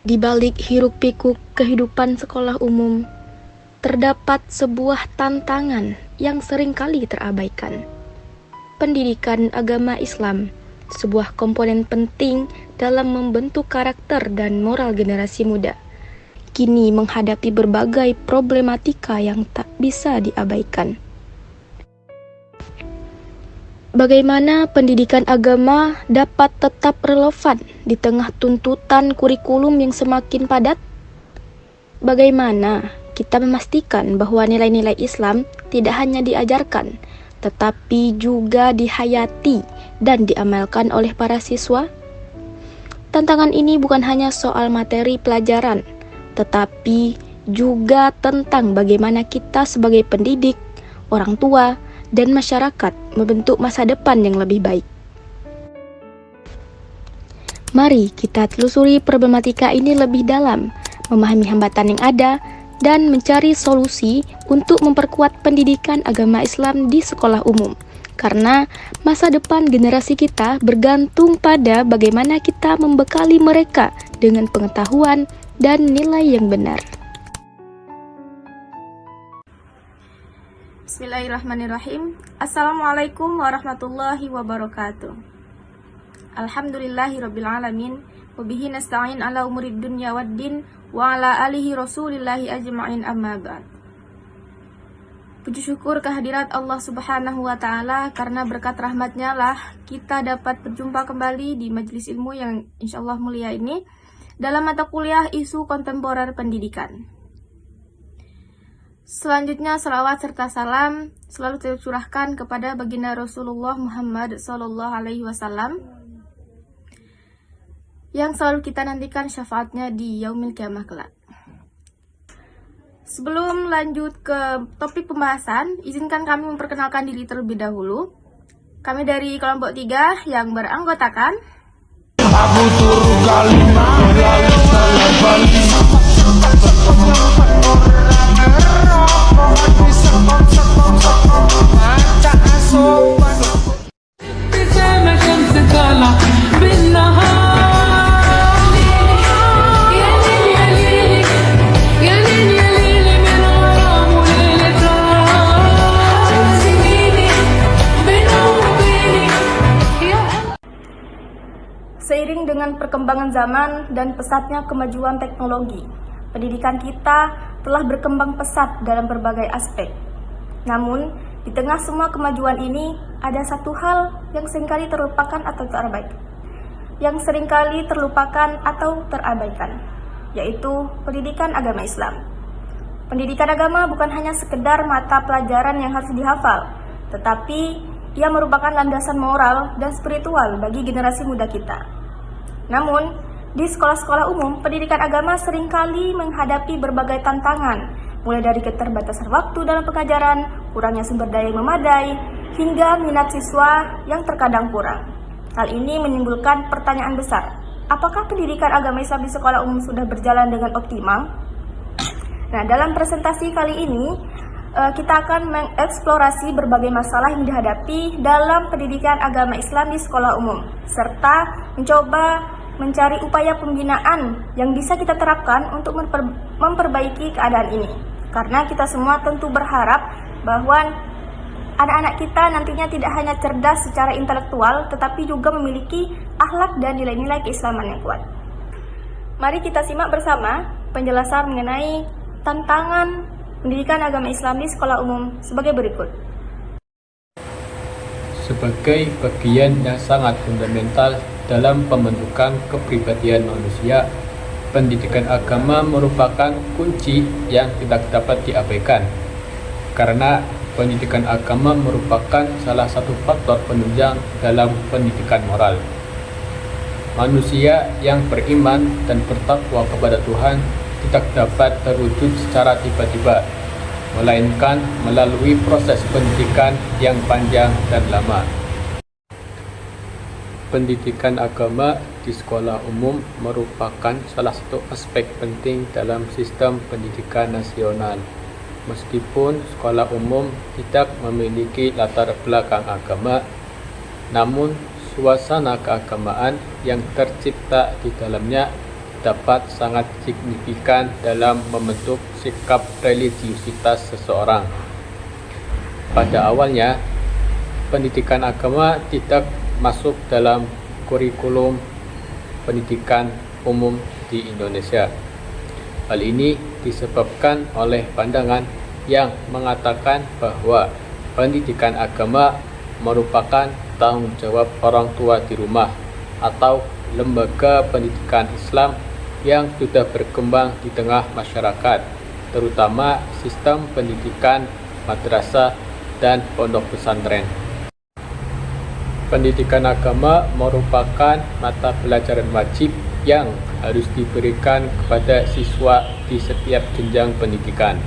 Di balik hiruk-pikuk kehidupan sekolah umum, terdapat sebuah tantangan yang seringkali terabaikan. Pendidikan agama Islam, sebuah komponen penting dalam membentuk karakter dan moral generasi muda, kini menghadapi berbagai problematika yang tak bisa diabaikan. Bagaimana pendidikan agama dapat tetap relevan di tengah tuntutan kurikulum yang semakin padat? Bagaimana kita memastikan bahwa nilai-nilai Islam tidak hanya diajarkan, tetapi juga dihayati dan diamalkan oleh para siswa? Tantangan ini bukan hanya soal materi pelajaran, tetapi juga tentang bagaimana kita sebagai pendidik, orang tua, dan masyarakat membentuk masa depan yang lebih baik. Mari kita telusuri problematika ini lebih dalam, memahami hambatan yang ada, dan mencari solusi untuk memperkuat pendidikan agama Islam di sekolah umum. Karena masa depan generasi kita bergantung pada bagaimana kita membekali mereka dengan pengetahuan dan nilai yang benar. Bismillahirrahmanirrahim. Assalamualaikum warahmatullahi wabarakatuh. Alhamdulillahirabbil alamin wa bihi nasta'in ala umurid dunya waddin wa ala alihi rasulillahi ajma'in, amma ba'd. Puji syukur kehadirat Allah Subhanahu wa taala, karena berkat rahmatnya lah kita dapat berjumpa kembali di majelis ilmu yang insyaallah mulia ini dalam mata kuliah isu kontemporer pendidikan. Selanjutnya, salawat serta salam selalu tercurahkan kepada baginda Rasulullah Muhammad SAW yang selalu kita nantikan syafaatnya di yaumil kiamah kelak. Sebelum lanjut ke topik pembahasan, izinkan kami memperkenalkan diri terlebih dahulu. Kami dari kelompok 3 yang beranggotakan Abu Tur Kalimah Seiring dengan perkembangan zaman dan pesatnya kemajuan teknologi, pendidikan kita telah berkembang pesat dalam berbagai aspek. Namun, di tengah semua kemajuan ini, ada satu hal yang seringkali terlupakan atau terabaikan. Yaitu pendidikan agama Islam. Pendidikan agama bukan hanya sekedar mata pelajaran yang harus dihafal, tetapi ia merupakan landasan moral dan spiritual bagi generasi muda kita. Namun, di sekolah-sekolah umum, pendidikan agama seringkali menghadapi berbagai tantangan, mulai dari keterbatasan waktu dalam pengajaran, kurangnya sumber daya yang memadai, hingga minat siswa yang terkadang kurang. Hal ini menimbulkan pertanyaan besar, apakah pendidikan agama Islam di sekolah umum sudah berjalan dengan optimal? Nah, dalam presentasi kali ini, kita akan mengeksplorasi berbagai masalah yang dihadapi dalam pendidikan agama Islam di sekolah umum, serta mencoba mencari upaya pembinaan yang bisa kita terapkan untuk memperbaiki keadaan ini. Karena kita semua tentu berharap bahwa anak-anak kita nantinya tidak hanya cerdas secara intelektual, tetapi juga memiliki akhlak dan nilai-nilai keislaman yang kuat. Mari kita simak bersama penjelasan mengenai tantangan pendidikan agama Islam di sekolah umum sebagai berikut. Sebagai bagian yang sangat fundamental dalam pembentukan kepribadian manusia, pendidikan agama merupakan kunci yang tidak dapat diabaikan. Karena pendidikan agama merupakan salah satu faktor penunjang dalam pendidikan moral. Manusia yang beriman dan bertakwa kepada Tuhan tidak dapat terwujud secara tiba-tiba, melainkan melalui proses pendidikan yang panjang dan lama. Pendidikan agama di sekolah umum merupakan salah satu aspek penting dalam sistem pendidikan nasional. Meskipun sekolah umum tidak memiliki latar belakang agama, namun suasana keagamaan yang tercipta di dalamnya dapat sangat signifikan dalam membentuk sikap religiusitas seseorang. Pada awalnya, pendidikan agama tidak masuk dalam kurikulum pendidikan umum di Indonesia. Hal ini disebabkan oleh pandangan yang mengatakan bahwa pendidikan agama merupakan tanggung jawab orang tua di rumah atau lembaga pendidikan Islam yang sudah berkembang di tengah masyarakat, terutama sistem pendidikan madrasah dan pondok pesantren. Pendidikan agama merupakan mata pelajaran wajib yang harus diberikan kepada siswa di setiap jenjang pendidikan,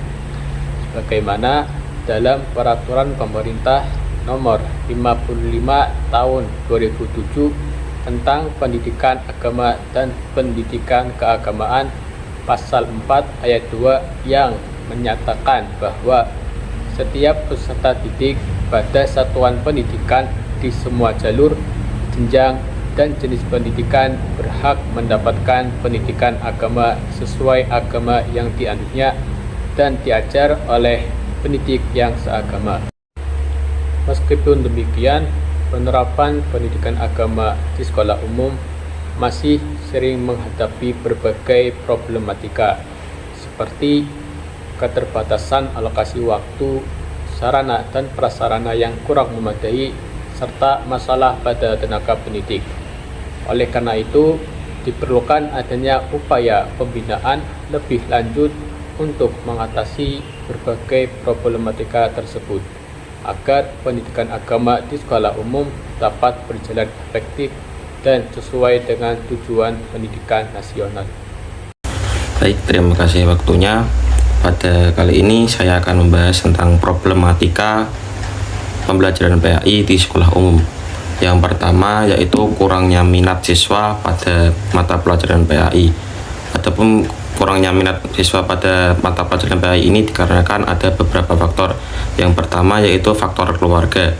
sebagaimana dalam Peraturan Pemerintah Nomor 55 Tahun 2007 tentang Pendidikan Agama dan Pendidikan Keagamaan Pasal 4 Ayat 2 yang menyatakan bahwa setiap peserta didik pada satuan pendidikan di semua jalur, jenjang, dan jenis pendidikan berhak mendapatkan pendidikan agama sesuai agama yang dianutnya dan diajar oleh pendidik yang seagama. Meskipun demikian, penerapan pendidikan agama di sekolah umum masih sering menghadapi berbagai problematika seperti keterbatasan alokasi waktu, sarana dan prasarana yang kurang memadai, serta masalah pada tenaga pendidik. Oleh karena itu, diperlukan adanya upaya pembinaan lebih lanjut untuk mengatasi berbagai problematika tersebut, agar pendidikan agama di sekolah umum dapat berjalan efektif dan sesuai dengan tujuan pendidikan nasional. Baik, terima kasih waktunya. Pada kali ini saya akan membahas tentang problematika pembelajaran PAI di sekolah umum. Yang pertama yaitu kurangnya minat siswa pada mata pelajaran PAI. Adapun kurangnya minat siswa pada mata pelajaran PAI ini dikarenakan ada beberapa faktor. Yang pertama yaitu faktor keluarga.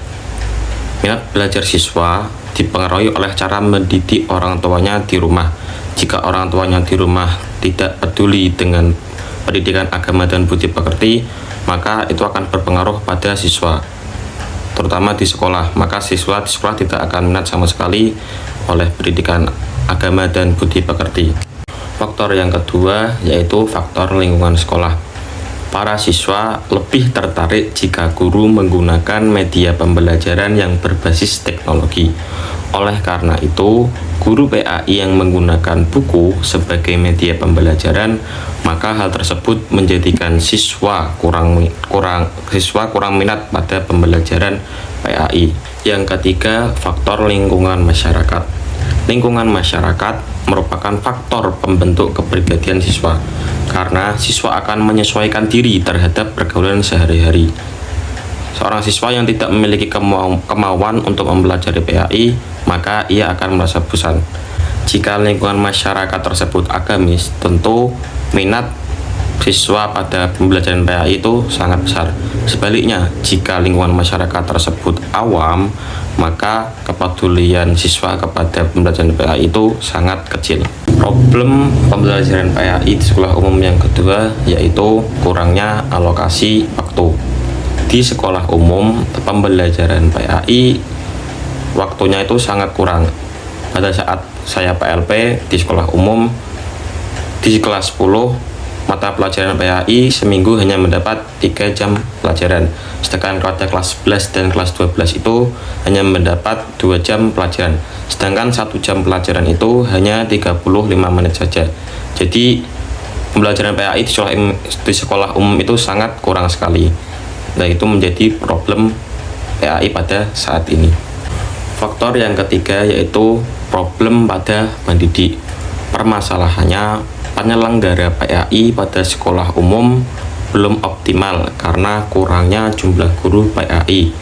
Minat belajar siswa dipengaruhi oleh cara mendidik orang tuanya di rumah. Jika orang tuanya di rumah tidak peduli dengan pendidikan agama dan budi pekerti, maka itu akan berpengaruh pada siswa, terutama di sekolah. Maka siswa di sekolah tidak akan minat sama sekali oleh pendidikan agama dan budi pekerti. Faktor yang kedua yaitu faktor lingkungan sekolah. Para siswa lebih tertarik jika guru menggunakan media pembelajaran yang berbasis teknologi. Oleh karena itu, guru PAI yang menggunakan buku sebagai media pembelajaran, maka hal tersebut menjadikan siswa kurang minat pada pembelajaran PAI. Yang ketiga, faktor lingkungan masyarakat. Lingkungan masyarakat merupakan faktor pembentuk kepribadian siswa, karena siswa akan menyesuaikan diri terhadap pergaulan sehari-hari. Seorang siswa yang tidak memiliki kemauan untuk mempelajari PAI, maka ia akan merasa bosan. Jika lingkungan masyarakat tersebut agamis, tentu minat siswa pada pembelajaran PAI itu sangat besar. Sebaliknya, jika lingkungan masyarakat tersebut awam, maka kepedulian siswa kepada pembelajaran PAI itu sangat kecil. Problem pembelajaran PAI di sekolah umum yang kedua yaitu kurangnya alokasi waktu. Di sekolah umum, pembelajaran PAI waktunya itu sangat kurang. Pada saat saya PLP di sekolah umum, di kelas 10 mata pelajaran PAI seminggu hanya mendapat 3 jam pelajaran, sedangkan pada kelas 11 dan kelas 12 itu hanya mendapat 2 jam pelajaran, sedangkan 1 jam pelajaran itu hanya 35 menit saja. Jadi pembelajaran PAI di sekolah umum itu sangat kurang sekali. Nah, itu menjadi problem PAI pada saat ini. Faktor yang ketiga yaitu problem pada pendidik. Permasalahannya, penyelenggara PAI pada sekolah umum belum optimal karena kurangnya jumlah guru PAI.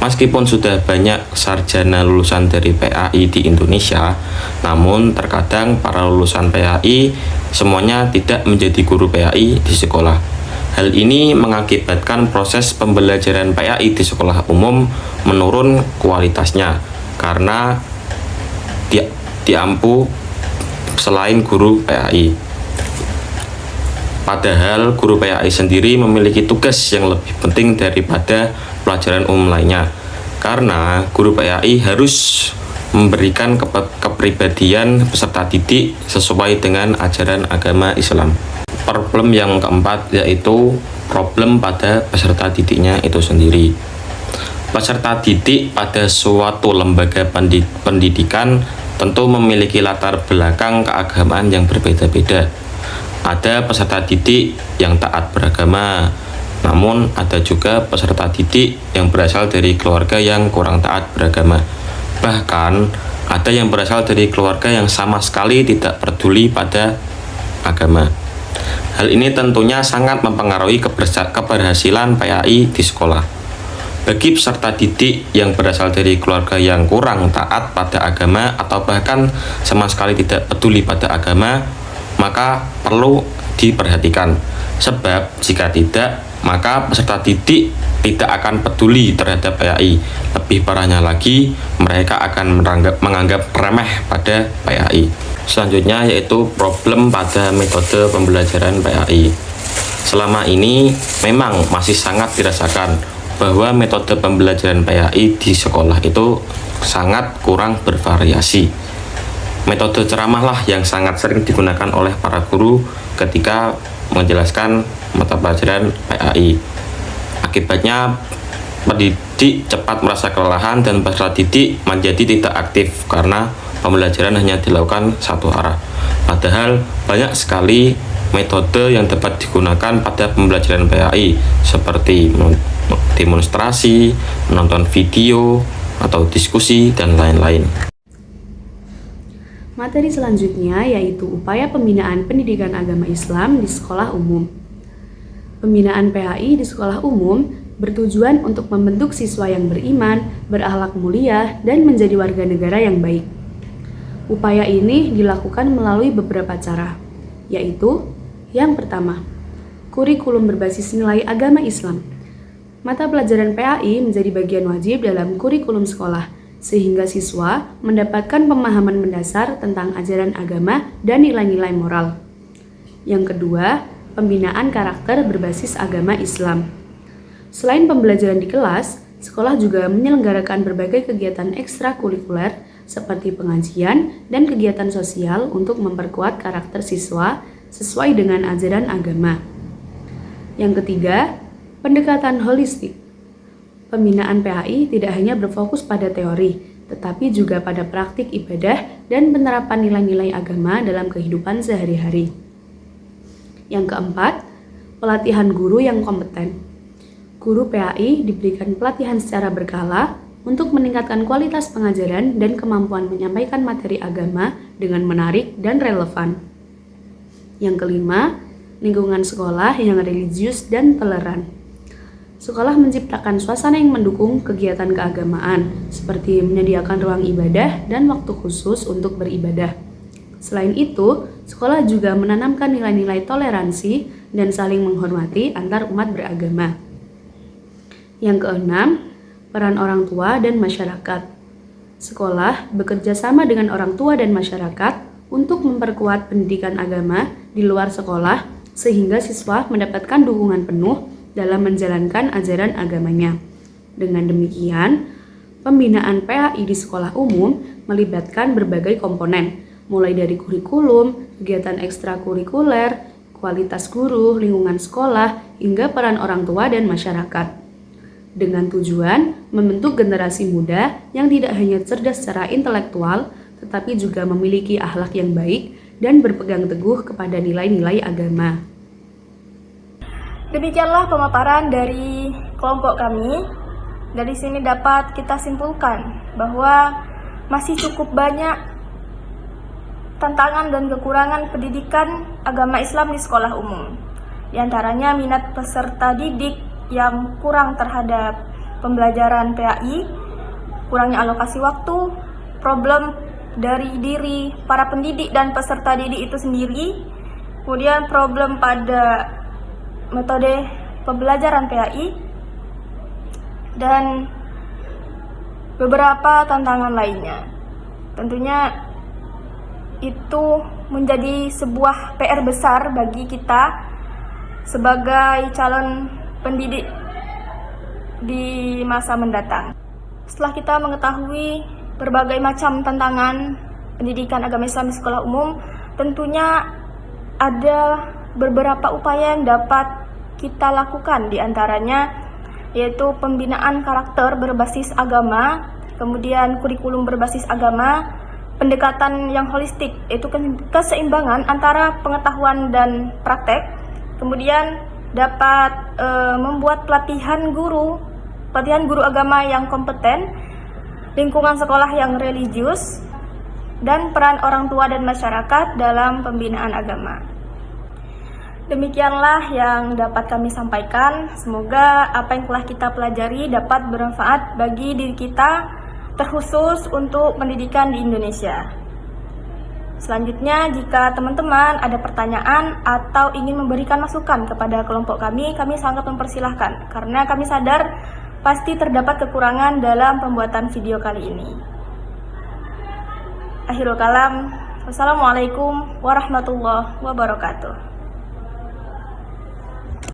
Meskipun sudah banyak sarjana lulusan dari PAI di Indonesia, namun terkadang para lulusan PAI semuanya tidak menjadi guru PAI di sekolah. Hal ini mengakibatkan proses pembelajaran PAI di sekolah umum menurun kualitasnya karena selain guru PAI. Padahal guru PAI sendiri memiliki tugas yang lebih penting daripada pelajaran umum lainnya. Karena guru PAI harus memberikan kepribadian peserta didik sesuai dengan ajaran agama Islam. Problem yang keempat yaitu problem pada peserta didiknya itu sendiri. Peserta didik pada suatu lembaga pendidikan tentu memiliki latar belakang keagamaan yang berbeda-beda. Ada peserta didik yang taat beragama, namun ada juga peserta didik yang berasal dari keluarga yang kurang taat beragama. Bahkan ada yang berasal dari keluarga yang sama sekali tidak peduli pada agama. Hal ini tentunya sangat mempengaruhi keberhasilan PAI di sekolah. Bagi peserta didik yang berasal dari keluarga yang kurang taat pada agama atau bahkan sama sekali tidak peduli pada agama, maka perlu diperhatikan. Sebab jika tidak, maka peserta didik tidak akan peduli terhadap PAI. Lebih parahnya lagi, mereka akan menganggap remeh pada PAI. Selanjutnya yaitu problem pada metode pembelajaran PAI. Selama ini memang masih sangat dirasakan bahwa metode pembelajaran PAI di sekolah itu sangat kurang bervariasi. Metode ceramahlah yang sangat sering digunakan oleh para guru ketika menjelaskan mata pelajaran PAI. Akibatnya pendidik cepat merasa kelelahan dan peserta didik menjadi tidak aktif karena pembelajaran hanya dilakukan satu arah. Padahal banyak sekali metode yang dapat digunakan pada pembelajaran PAI seperti demonstrasi, menonton video, atau diskusi, dan lain-lain. Materi selanjutnya yaitu upaya pembinaan pendidikan agama Islam di sekolah umum. Pembinaan PAI di sekolah umum bertujuan untuk membentuk siswa yang beriman, berakhlak mulia, dan menjadi warga negara yang baik. Upaya ini dilakukan melalui beberapa cara, yaitu yang pertama, kurikulum berbasis nilai agama Islam. Mata pelajaran PAI menjadi bagian wajib dalam kurikulum sekolah, sehingga siswa mendapatkan pemahaman mendasar tentang ajaran agama dan nilai-nilai moral. Yang kedua, pembinaan karakter berbasis agama Islam. Selain pembelajaran di kelas, sekolah juga menyelenggarakan berbagai kegiatan ekstrakurikuler seperti pengajian dan kegiatan sosial untuk memperkuat karakter siswa sesuai dengan ajaran agama. Yang ketiga, pendekatan holistik. Pembinaan PAI tidak hanya berfokus pada teori, tetapi juga pada praktik ibadah dan penerapan nilai-nilai agama dalam kehidupan sehari-hari. Yang keempat, pelatihan guru yang kompeten. Guru PAI diberikan pelatihan secara berkala untuk meningkatkan kualitas pengajaran dan kemampuan menyampaikan materi agama dengan menarik dan relevan. Yang kelima, lingkungan sekolah yang religius dan toleran. Sekolah menciptakan suasana yang mendukung kegiatan keagamaan, seperti menyediakan ruang ibadah dan waktu khusus untuk beribadah. Selain itu, sekolah juga menanamkan nilai-nilai toleransi dan saling menghormati antar umat beragama. Yang keenam, peran orang tua dan masyarakat. Sekolah bekerja sama dengan orang tua dan masyarakat untuk memperkuat pendidikan agama di luar sekolah, sehingga siswa mendapatkan dukungan penuh dalam menjalankan ajaran agamanya. Dengan demikian, pembinaan PAI di sekolah umum melibatkan berbagai komponen, mulai dari kurikulum, kegiatan ekstrakurikuler, kualitas guru, lingkungan sekolah, hingga peran orang tua dan masyarakat. Dengan tujuan membentuk generasi muda yang tidak hanya cerdas secara intelektual, tetapi juga memiliki akhlak yang baik dan berpegang teguh kepada nilai-nilai agama. Demikianlah pemaparan dari kelompok kami. Dari sini dapat kita simpulkan bahwa masih cukup banyak tantangan dan kekurangan pendidikan agama Islam di sekolah umum. Di antaranya minat peserta didik yang kurang terhadap pembelajaran PAI, kurangnya alokasi waktu, problem dari diri para pendidik dan peserta didik itu sendiri, kemudian problem pada metode pembelajaran PAI, dan beberapa tantangan lainnya. Tentunya itu menjadi sebuah PR besar bagi kita sebagai calon pendidik di masa mendatang. Setelah kita mengetahui berbagai macam tantangan pendidikan agama Islam di sekolah umum, tentunya ada beberapa upaya yang dapat kita lakukan, di antaranya yaitu pembinaan karakter berbasis agama, kemudian kurikulum berbasis agama, pendekatan yang holistik, yaitu keseimbangan antara pengetahuan dan praktek, kemudian dapat membuat pelatihan guru agama yang kompeten, lingkungan sekolah yang religius, dan peran orang tua dan masyarakat dalam pembinaan agama. Demikianlah yang dapat kami sampaikan. Semoga apa yang telah kita pelajari dapat bermanfaat bagi diri kita, terkhusus untuk pendidikan di Indonesia. Selanjutnya, jika teman-teman ada pertanyaan atau ingin memberikan masukan kepada kelompok kami sangat mempersilahkan, karena kami sadar pasti terdapat kekurangan dalam pembuatan video kali ini. Akhirul kalam, wassalamualaikum warahmatullahi wabarakatuh.